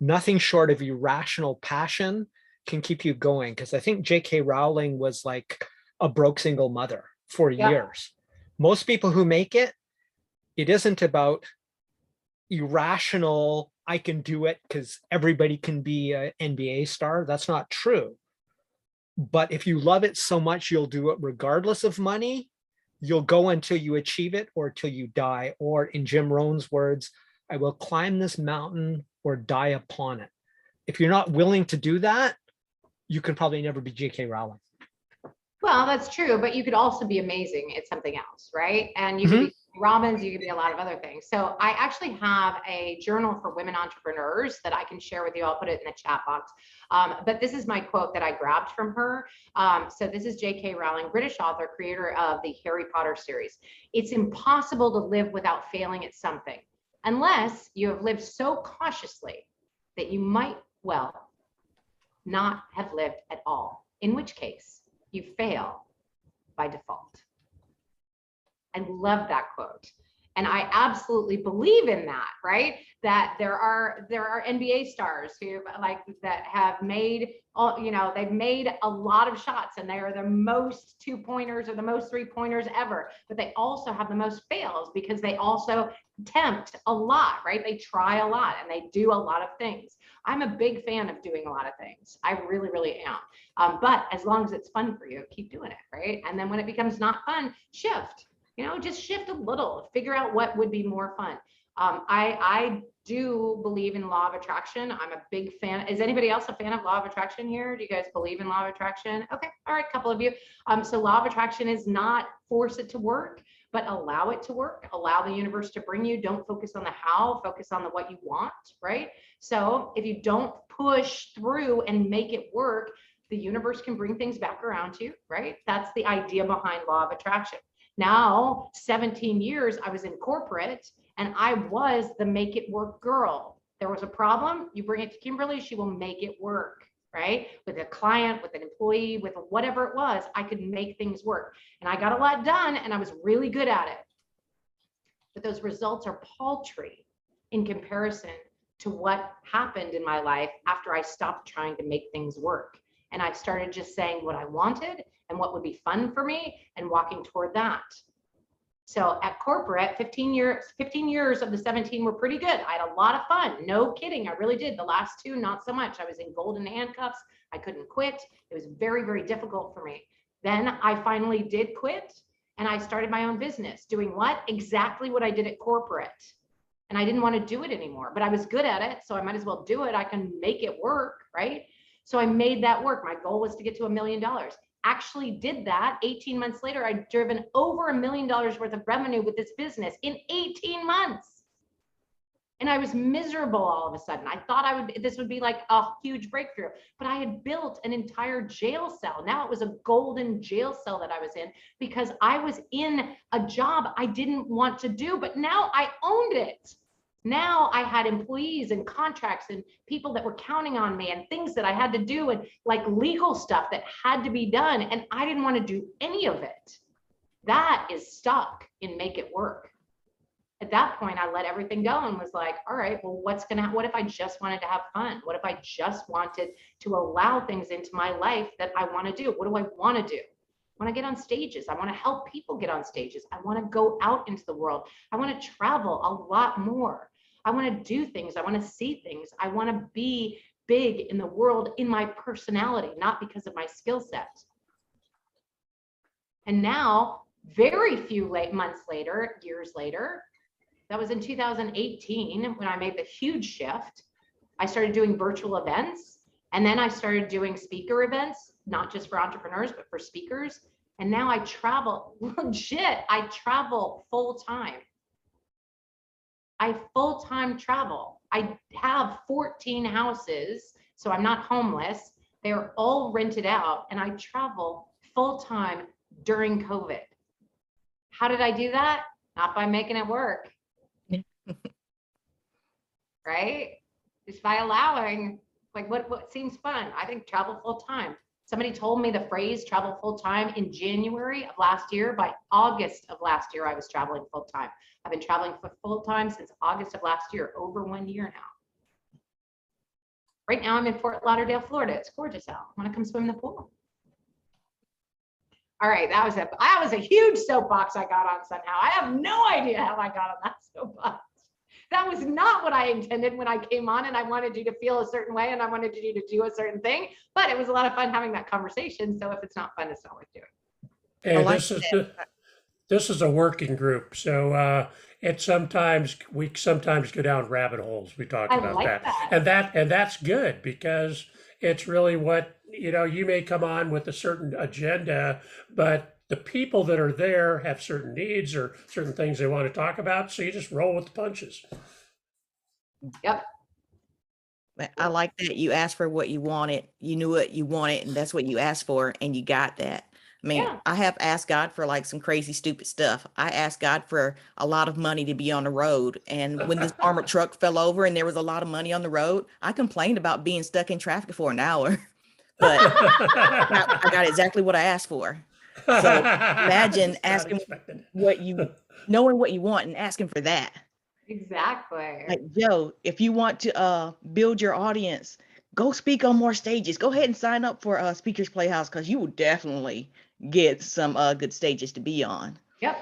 Nothing short of irrational passion can keep you going. Because I think J.K. Rowling was like a broke single mother for years. Most people who make it, it isn't about irrational, I can do it because everybody can be an NBA star. That's not true. But if you love it so much, you'll do it regardless of money. You'll go until you achieve it or till you die. Or in Jim Rohn's words, I will climb this mountain or die upon it. If you're not willing to do that, you can probably never be J.K. Rowling. Well, that's true, but you could also be amazing at something else, right? And you could be Robbins, you could be a lot of other things. So I actually have a journal for women entrepreneurs that I can share with you. I'll put it in the chat box. But this is my quote that I grabbed from her. So this is J.K. Rowling, British author, creator of the Harry Potter series. It's impossible to live without failing at something, unless you have lived so cautiously that you might, well, not have lived at all, in which case you fail by default. I love that quote. And I absolutely believe in that, right? That there are NBA stars who like that have made, you know, they've made a lot of shots and they are the most 2-pointers or the most 3-pointers ever, but they also have the most fails because they also tempt a lot, right? They try a lot and they do a lot of things. I'm a big fan of doing a lot of things. I really, really am. But as long as it's fun for you, keep doing it, right? And then when it becomes not fun, shift. You know, just shift a little, figure out what would be more fun. I do believe in law of attraction. I'm a big fan. Is anybody else a fan of law of attraction here? Do you guys believe in law of attraction? Okay. All right. A couple of you. So law of attraction is not force it to work, but allow it to work. Allow the universe to bring you. Don't focus on the how, focus on the what you want, right? So if you don't push through and make it work, the universe can bring things back around to you, right? That's the idea behind law of attraction. Now, 17 years I was in corporate and I was the make it work girl. There was a problem, you bring it to Kimberly, she will make it work, right? With a client, with an employee, with whatever it was, I could make things work. And I got a lot done and I was really good at it. But those results are paltry in comparison to what happened in my life after I stopped trying to make things work. And I started just saying what I wanted and what would be fun for me and walking toward that. So at corporate, 15 years of the 17 were pretty good. I had a lot of fun. No kidding. I really did. The last 2, not so much. I was in golden handcuffs. I couldn't quit. It was very, very difficult for me. Then I finally did quit and I started my own business doing what? Exactly what I did at corporate. And I didn't want to do it anymore, but I was good at it. So I might as well do it. I can make it work, right? So I made that work. My goal was to get to $1 million. Actually did that. 18 months later, I'd driven over $1 million worth of revenue with this business in 18 months. And I was miserable all of a sudden. I thought this would be like a huge breakthrough, but I had built an entire jail cell. Now it was a golden jail cell that I was in because I was in a job I didn't want to do, but now I owned it. Now I had employees and contracts and people that were counting on me and things that I had to do and like legal stuff that had to be done. And I didn't want to do any of it. That is stuck in make it work. At that point, I let everything go and was like, all right, well, what if I just wanted to have fun? What if I just wanted to allow things into my life that I want to do? What do I want to do? I want to get on stages. I want to help people get on stages. I want to go out into the world. I want to travel a lot more. I want to do things. I want to see things. I want to be big in the world in my personality, not because of my skill set. And now, very few years later, that was in 2018 when I made the huge shift. I started doing virtual events, and then I started doing speaker events, not just for entrepreneurs, but for speakers. And now I travel, legit, I travel full time. I full-time travel. I have 14 houses, so I'm not homeless. They're all rented out, and I travel full-time during COVID. How did I do that? Not by making it work. Right? Just by allowing, like what seems fun. I think travel full-time. Somebody told me the phrase travel full-time in January of last year. By August of last year, I was traveling full-time. I've been traveling for full-time since August of last year, over 1 year now. Right now, I'm in Fort Lauderdale, Florida. It's gorgeous out. I want to come swim in the pool. All right, that was a huge soapbox I got on somehow. I have no idea how I got on that soapbox. That was not what I intended when I came on, and I wanted you to feel a certain way and I wanted you to do a certain thing, but it was a lot of fun having that conversation. So if it's not fun, it's not worth doing. And this is a working group. So we sometimes go down rabbit holes. We talk about like that. And that's good because it's really what, you may come on with a certain agenda, but the people that are there have certain needs or certain things they want to talk about. So you just roll with the punches. Yep. I like that you asked for what you wanted. You knew what you wanted, and that's what you asked for, and you got that. I mean, Yeah. I have asked God for like some crazy, stupid stuff. I asked God for a lot of money to be on the road. And when this armored truck fell over and there was a lot of money on the road, I complained about being stuck in traffic for an hour. But I got exactly what I asked for. So imagine asking knowing what you want and asking for that. Exactly. Like, Joe, if you want to build your audience, go speak on more stages. Go ahead and sign up for Speakers Playhouse because you will definitely get some good stages to be on. Yep.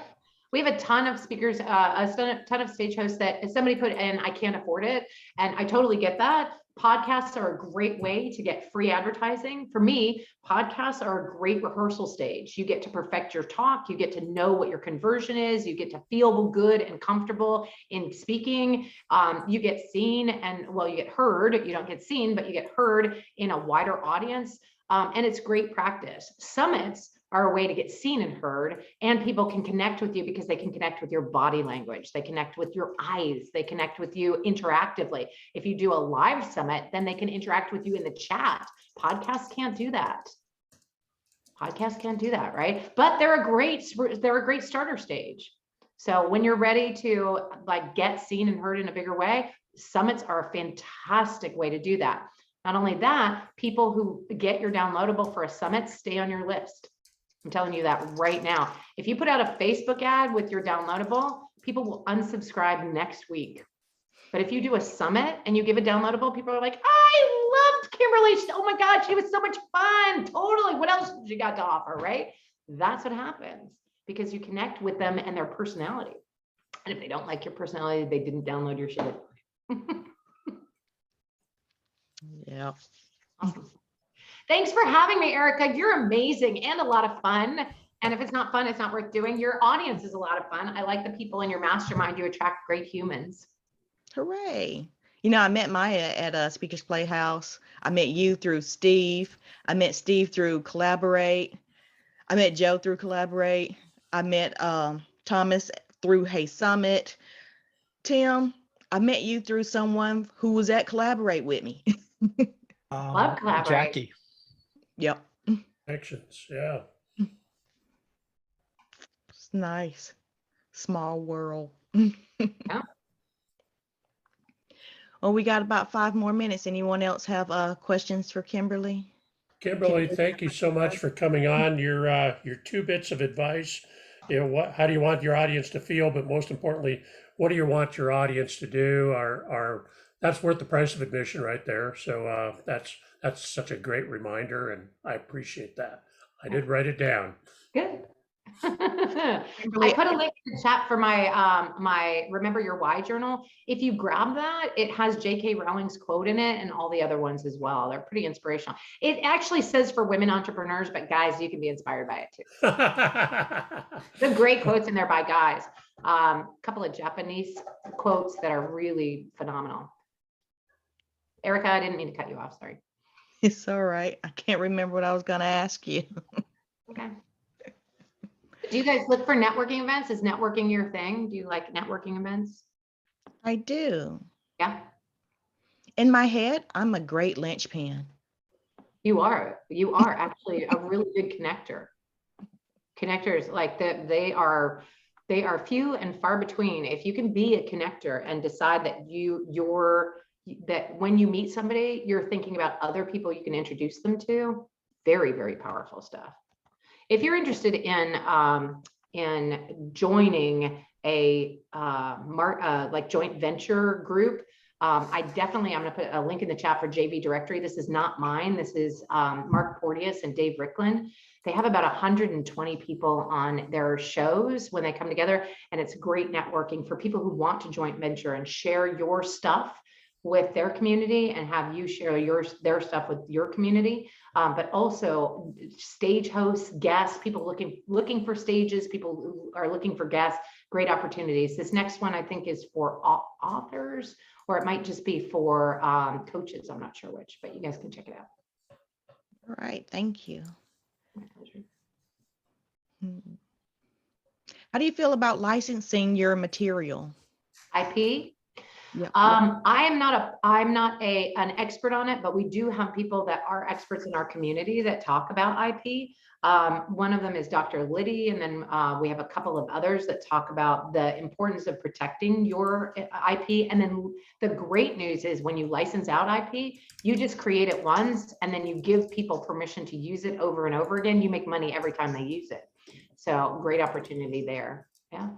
We have a ton of speakers, a ton of stage hosts that if somebody put in, I can't afford it. And I totally get that. Podcasts are a great way to get free advertising. For me, podcasts are a great rehearsal stage. You get to perfect your talk. You get to know what your conversion is. You get to feel good and comfortable in speaking. You get seen and, well, you get heard. You don't get seen, but you get heard in a wider audience. And it's great practice. Summits are a way to get seen and heard, and people can connect with you because they can connect with your body language. They connect with your eyes. They connect with you interactively. If you do a live summit, then they can interact with you in the chat. Podcasts can't do that. Podcasts can't do that, right? But they're a great starter stage. So when you're ready to like get seen and heard in a bigger way, summits are a fantastic way to do that. Not only that, people who get your downloadable for a summit stay on your list. I'm telling you that right now. If you put out a Facebook ad with your downloadable, people will unsubscribe next week. But if you do a summit and you give a downloadable, people are like, I loved Kimberly. Oh my God, she was so much fun. Totally. What else did you got to offer, right? That's what happens because you connect with them and their personality. And if they don't like your personality, they didn't download your shit. Yeah. Awesome. Thanks for having me, Erica. You're amazing and a lot of fun. And if it's not fun, it's not worth doing. Your audience is a lot of fun. I like the people in your mastermind. You attract great humans. Hooray. You know, I met Maya at a Speakers Playhouse. I met you through Steve. I met Steve through Collaborate. I met Joe through Collaborate. I met Thomas through Hey Summit. Tim, I met you through someone who was at Collaborate with me. Love Collaborate. Jackie. Yep. Connections, yeah. It's nice. Small world. Yeah. Well, we got about 5 more minutes. Anyone else have questions for Kimberly? Kimberly, thank you so much for coming on. Your 2 bits of advice. You know, how do you want your audience to feel? But most importantly, what do you want your audience to do? That's worth the price of admission right there. So that's such a great reminder, and I appreciate that. I did write it down. Good. I put a link in the chat for my my Remember Your Why journal. If you grab that, it has J.K. Rowling's quote in it and all the other ones as well. They're pretty inspirational. It actually says for women entrepreneurs, but guys, you can be inspired by it too. There's great quotes in there by guys. A couple of Japanese quotes that are really phenomenal. Erica, I didn't mean to cut you off. Sorry. It's all right. I can't remember what I was going to ask you. Okay. Do you guys look for networking events? Is networking your thing? Do you like networking events? I do. Yeah. In my head, I'm a great linchpin. You are actually a really good connector. Connectors like that, they are few and far between. If you can be a connector and decide that that when you meet somebody, you're thinking about other people you can introduce them to, very, very powerful stuff. If you're interested in joining a like joint venture group, I'm going to put a link in the chat for JV Directory. This is not mine. This is Mark Porteous and Dave Ricklin. They have about 120 people on their shows when they come together, and it's great networking for people who want to joint venture and share your stuff with their community and have you share their stuff with your community, but also stage hosts, guests, people looking for stages, people who are looking for guests, great opportunities. This next one I think is for authors, or it might just be for coaches. I'm not sure which, but you guys can check it out. All right, thank you. My pleasure. How do you feel about licensing your material? IP. Yeah. I'm not an expert on it, but we do have people that are experts in our community that talk about IP. One of them is Dr. Liddy, and then we have a couple of others that talk about the importance of protecting your IP. And then the great news is when you license out IP, you just create it once, and then you give people permission to use it over and over again. You make money every time they use it. So great opportunity there. Yeah.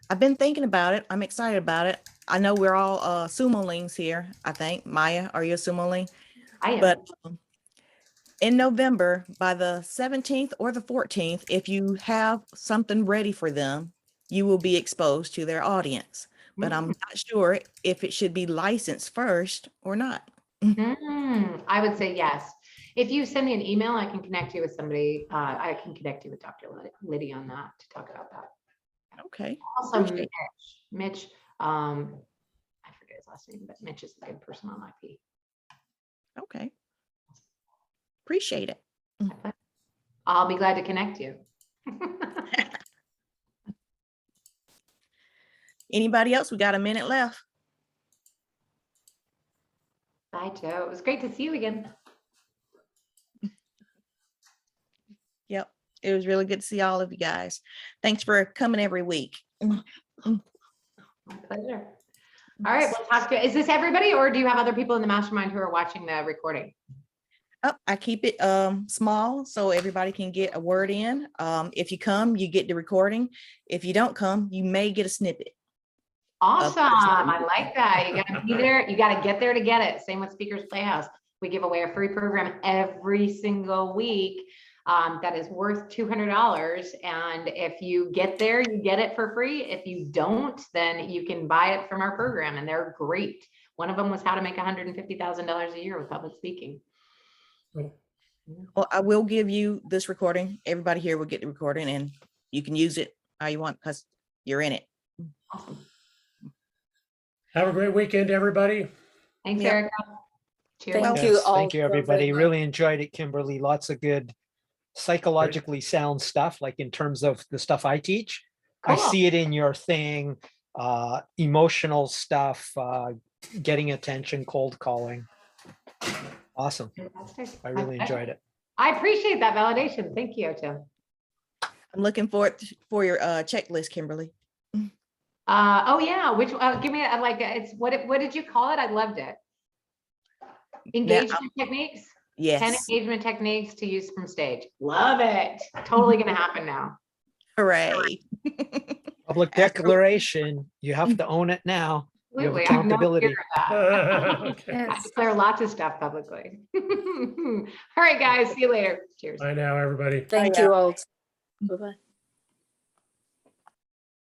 I've been thinking about it. I'm excited about it. I know we're all Sumolings here, I think. Maya, are you a Sumoling? I am. But in November, by the 17th or the 14th, if you have something ready for them, you will be exposed to their audience. but I'm not sure if it should be licensed first or not. I would say yes. If you send me an email, I can connect you with somebody. I can connect you with Dr. Liddy on that to talk about that. Okay. Also, Appreciate Mitch, I forget his last name, but Mitch is a good person on IP. Okay. Appreciate it. I'll be glad to connect you. Anybody else? We got a minute left. Bye, Joe. It was great to see you again. Yep. It was really good to see all of you guys. Thanks for coming every week. My pleasure. All right, we'll talk to you. Is this everybody, or do you have other people in the mastermind who are watching the recording? Oh, I keep it small so everybody can get a word in. If you come, you get the recording. If you don't come, you may get a snippet. Awesome. I like that. You got to be there. You got to get there to get it. Same with Speakers Playhouse. We give away a free program every single week that is worth $200. And if you get there, you get it for free. If you don't, then you can buy it from our program, and they're great. One of them was how to make $150,000 a year with public speaking. Well, I will give you this recording. Everybody here will get the recording, and you can use it how you want because you're in it. Awesome. Have a great weekend, everybody. Thanks, Yep. Erica. Cheers. Thank you all Thank you, so very everybody. much. Really enjoyed it, Kimberly. Lots of good psychologically sound stuff, like in terms of the stuff I teach. I Cool. see it in your thing, emotional stuff, getting attention, cold calling. Awesome. Fantastic. I really enjoyed it. I appreciate that validation. Thank you, Tim. I'm looking forward for your checklist, Kimberly. Oh yeah, which give me like it's what did you call it? I loved it. Engagement techniques. 10 Yes. engagement techniques to use from stage. Love it. Totally gonna happen now. Hooray. Public declaration. You have to own it now. You have Absolutely. I have no accountability. fear of that. Okay. I Yes. declare lots of stuff publicly. All right, guys. See you later. Cheers. Bye now, everybody. Thank you all. Bye-bye.